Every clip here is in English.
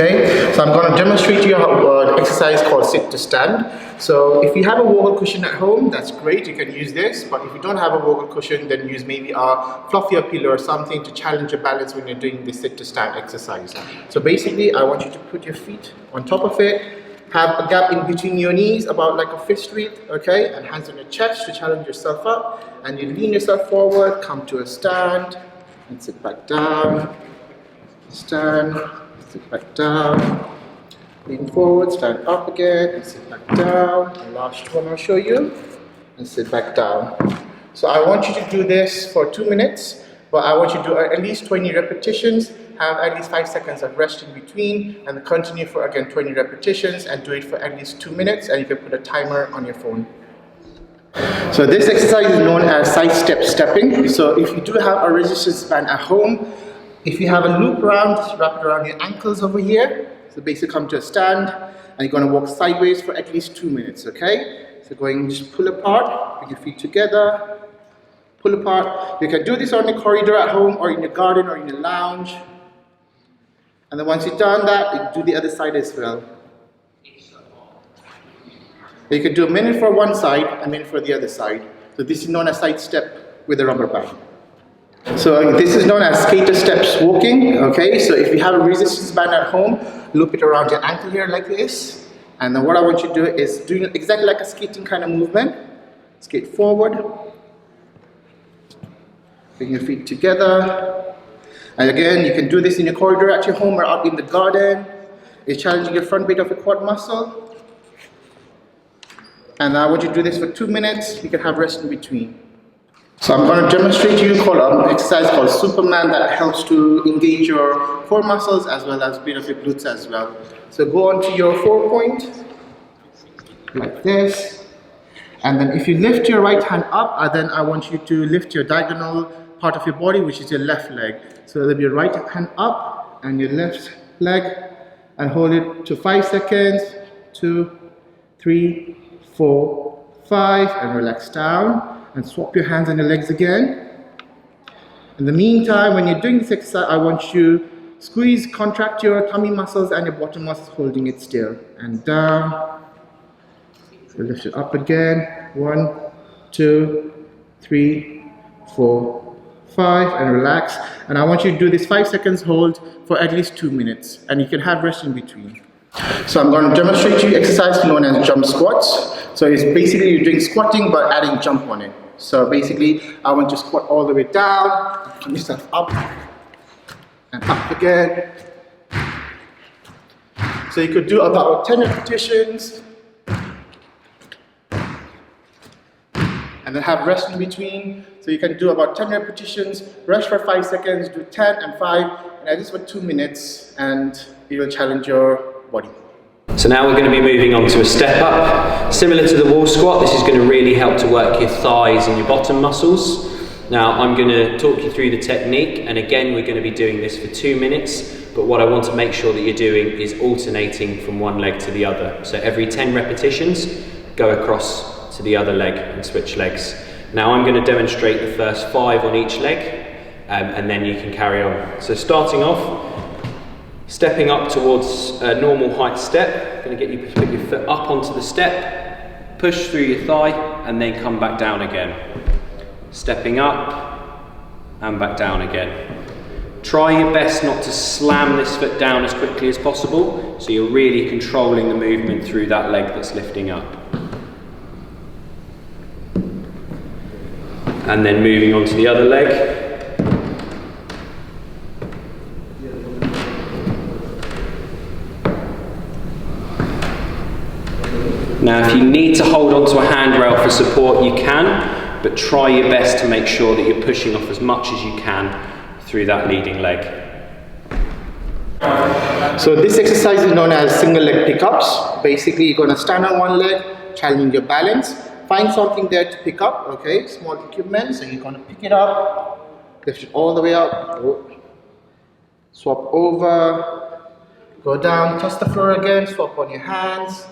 Okay, so I'm going to demonstrate to you an exercise called sit to stand. So if you have a wobble cushion at home, that's great, you can use this. But if you don't have a wobble cushion, then use maybe a fluffier pillow or something to challenge your balance when you're doing the sit to stand exercise. So basically, I want you to put your feet on top of it, have a gap in between your knees, about like a fist width, okay, and hands on your chest to challenge yourself up. And you lean yourself forward, come to a stand, and sit back down, stand, sit back down, lean forward, stand up again, and sit back down. The last one I'll show you, and sit back down. So I want you to do this for 2 minutes, but I want you to do at least 20 repetitions, have at least 5 seconds of rest in between, and continue for again 20 repetitions, and do it for at least 2 minutes, and you can put a timer on your phone. So this exercise is known as side step stepping. So if you do have a resistance band at home, if you have a loop around, just wrap it around your ankles over here. So basically come to a stand, and you're going to walk sideways for at least 2 minutes, okay? So going, just pull apart, bring your feet together, pull apart. You can do this on the corridor at home, or in your garden, or in your lounge. And then once you've done that, you can do the other side as well. You can do a minute for one side, a minute for the other side. So this is known as side step with a rubber band. So this is known as skater steps walking, okay? So if you have a resistance band at home, loop it around your ankle here like this. And then what I want you to do is doing exactly like a skating kind of movement. Skate forward. Bring your feet together. And again, you can do this in your corridor at your home or out in the garden. It's challenging your front bit of your quad muscle. And I want you to do this for 2 minutes. You can have rest in between. So I'm going to demonstrate to you an exercise called Superman that helps to engage your core muscles as well as a bit of your glutes as well. So go on to your 4-point, like this. And then if you lift your right hand up, then I want you to lift your diagonal part of your body, which is your left leg. So there'll be your right hand up and your left leg, and hold it to 5 seconds, 2, 3, 4, 5, and relax down. And swap your hands and your legs again. In the meantime, when you're doing this exercise, I want you to squeeze, contract your tummy muscles and your bottom muscles, holding it still. And down. So lift it up again. 1, 2, 3, 4, 5, and relax. And I want you to do this 5 seconds hold for at least 2 minutes. And you can have rest in between. So I'm going to demonstrate to you exercise known as jump squats. So it's basically you're doing squatting but adding jump on it. So basically I want you to squat all the way down, come yourself up and up again. So you could do about 10 repetitions and then have rest in between. So you can do about 10 repetitions, rest for 5 seconds, do 10 and 5, and at least for 2 minutes, and you will challenge your body. So now we're going to be moving on to a step up. Similar to the wall squat, this is going to really help to work your thighs and your bottom muscles. Now I'm going to talk you through the technique, and again we're going to be doing this for 2 minutes, but what I want to make sure that you're doing is alternating from one leg to the other. So every 10 repetitions, go across to the other leg and switch legs. Now I'm going to demonstrate the first 5 on each leg, and then you can carry on. So starting off, stepping up towards a normal height step. Going to get you to put your foot up onto the step, push through your thigh, and then come back down again. Stepping up and back down again. Try your best not to slam this foot down as quickly as possible, so you're really controlling the movement through that leg that's lifting up. And then moving on to the other leg. Now if you need to hold onto a handrail for support, you can, but try your best to make sure that you're pushing off as much as you can through that leading leg. So this exercise is known as single leg pickups. Basically you're going to stand on one leg, challenging your balance. Find something there to pick up, okay, small equipment. So you're going to pick it up, lift it all the way up, swap over, go down, touch the floor again, swap on your hands,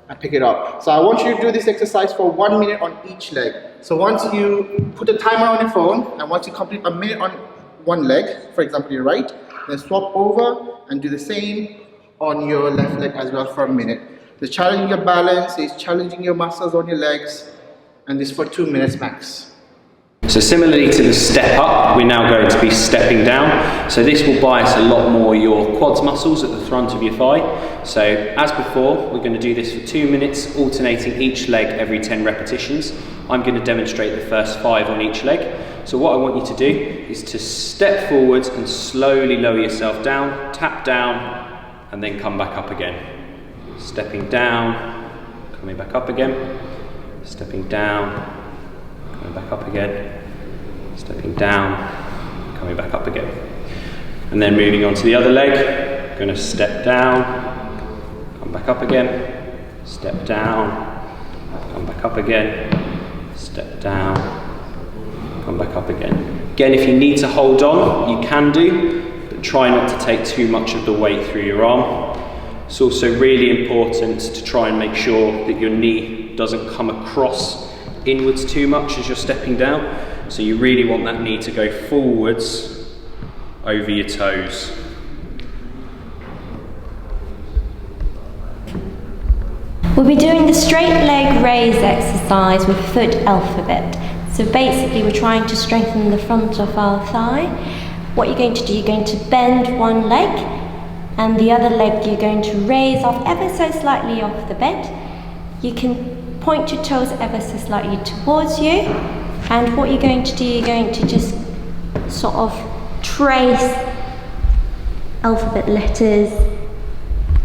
and pick it up. So I want you to do this exercise for 1 minute on each leg. So once you put a timer on your phone, and once you complete a minute on one leg, for example your right, then swap over and do the same on your left leg as well for a minute. The challenging your balance is challenging your muscles on your legs, and this for 2 minutes max. So similarly to the step up, we're now going to be stepping down. So this will bias a lot more your quads muscles at the front of your thigh. So as before, we're going to do this for 2 minutes, alternating each leg every 10 repetitions. I'm going to demonstrate the first 5 on each leg. So what I want you to do is to step forwards and slowly lower yourself down, tap down, and then come back up again. Stepping down, coming back up again, stepping down, coming back up again, stepping down, coming back up again. And then moving on to the other leg, going to step down, come back up again, step down, come back up again, step down, come back up again. Again, if you need to hold on, you can do, but try not to take too much of the weight through your arm. It's also really important to try and make sure that your knee doesn't come across inwards too much as you're stepping down. So you really want that knee to go forwards over your toes. We'll be doing the straight leg raise exercise with foot alphabet. So basically we're trying to strengthen the front of our thigh. What you're going to do, you're going to bend one leg and the other leg you're going to raise off ever so slightly off the bed. You can point your toes ever so slightly towards you, and what you're going to do, you're going to just sort of trace alphabet letters,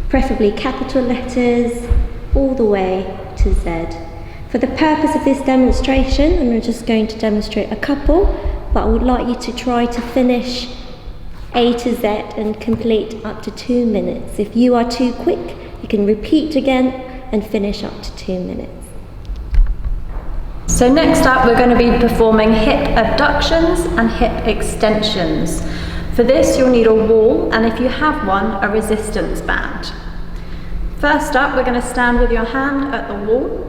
preferably capital letters, all the way to Z. For the purpose of this demonstration, I'm just going to demonstrate a couple, but I would like you to try to finish A to Z and complete up to 2 minutes. If you are too quick, you can repeat again and finish up to 2 minutes. So next up we're going to be performing hip abductions and hip extensions. For this you'll need a wall, and if you have one, a resistance band. First up, we're going to stand with your hand at the wall,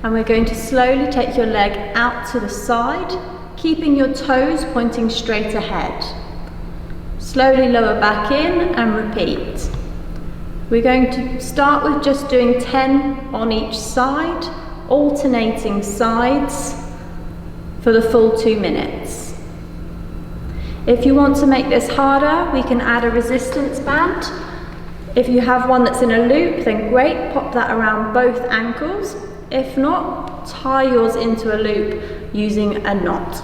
and we're going to slowly take your leg out to the side, keeping your toes pointing straight ahead. Slowly lower back in and repeat. We're going to start with just doing 10 on each side, alternating sides for the full 2 minutes. If you want to make this harder, we can add a resistance band. If you have one that's in a loop, then great, pop that around both ankles. If not, tie yours into a loop using a knot.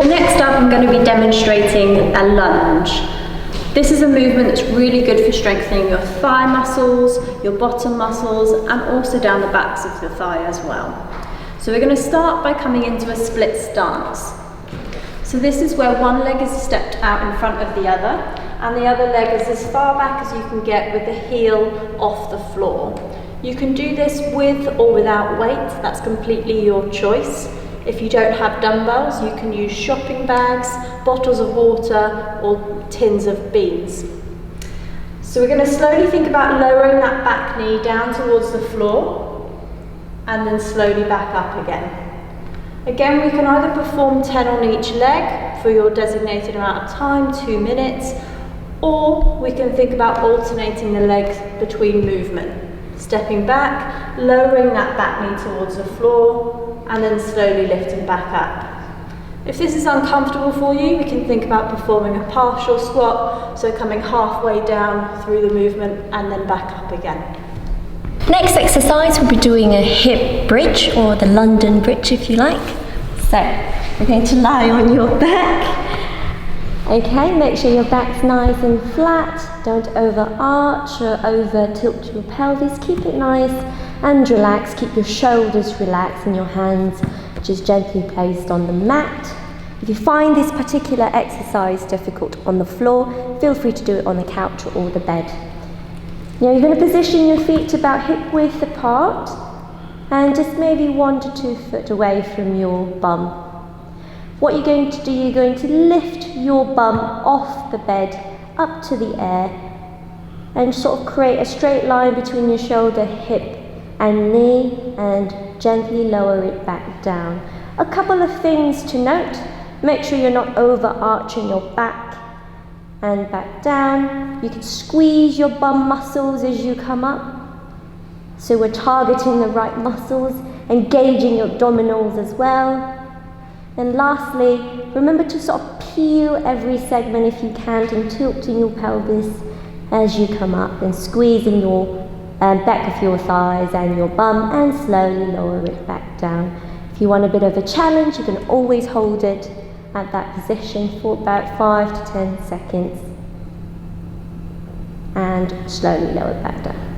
Next up, I'm going to be demonstrating a lunge. This is a movement that's really good for strengthening your thigh muscles, your bottom muscles, and also down the backs of the thigh as well. So we're going to start by coming into a split stance. So this is where one leg is stepped out in front of the other, and the other leg is as far back as you can get with the heel off the floor. You can do this with or without weight, that's completely your choice. If you don't have dumbbells, you can use shopping bags, bottles of water, or tins of beans. So we're going to slowly think about lowering that back knee down towards the floor, and then slowly back up again. Again, we can either perform 10 on each leg for your designated amount of time, 2 minutes, or we can think about alternating the legs between movement. Stepping back, lowering that back knee towards the floor, and then slowly lifting back up. If this is uncomfortable for you, we can think about performing a partial squat, so coming halfway down through the movement and then back up again. Next exercise, we'll be doing a hip bridge, or the London bridge if you like. So, we're going to lie on your back. Okay, make sure your back's nice and flat, don't overarch or over tilt your pelvis, keep it nice and relaxed, keep your shoulders relaxed and your hands just gently placed on the mat. If you find this particular exercise difficult on the floor, feel free to do it on the couch or the bed. Now you're going to position your feet about hip width apart and just maybe 1 to 2 foot away from your bum. What you're going to do, you're going to lift your bum off the bed up to the air and sort of create a straight line between your shoulder, hip and knee, and gently lower it back down. A couple of things to note: make sure you're not overarching your back and back down. You can squeeze your bum muscles as you come up, so we're targeting the right muscles, engaging your abdominals as well. And lastly, remember to sort of peel every segment if you can, and tilting your pelvis as you come up, and squeezing your back of your thighs and your bum, and slowly lower it back down. If you want a bit of a challenge, you can always hold it at that position for about 5 to 10 seconds and slowly lower it back down.